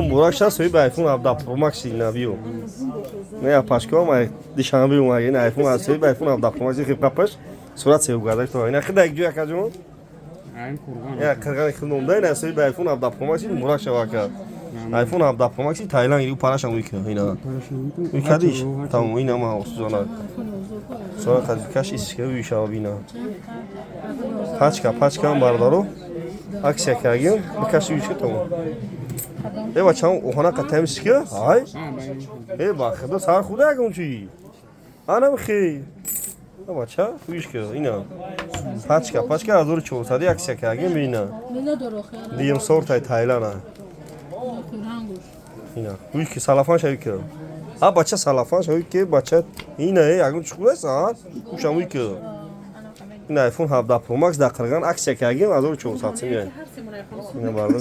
Burak şahsı bir iPhone abda Pro Max inaviyo. Ne yapışkı ama dışarı bir umar yine iPhone alsa bir iPhone abda Pro Max gibi kapış. Surat sev gadar to. Ne kadar gidiyor akacım? Ayın kurban. Ya kırgan kıldım da ne sev bir iPhone abda Pro Max Burak şavaka. iPhone abda Pro Max Tayland gibi para şan uyku yine. Ülkede iş. Tamam yine ama olsun ona. Sonra kaç iske bir iş abi yine. Paçka bardaro. Aksiya kagin birkaç üç tamam. بچه‌ها اونا قطعه که های باخدا سر خوده اگه چی انا بخی بچه خویش که اینا پاچکا از اون 400 عکس که میبینه دیم سورت تایلانه اینا خویش که سلافان شوی که بچه سلافان شوی که بچه اینه اگه چوبه ساعت خوشم که این آیفون 17 پرو ماکس در قرغان عکس که از اون 400 میاد اینا بالا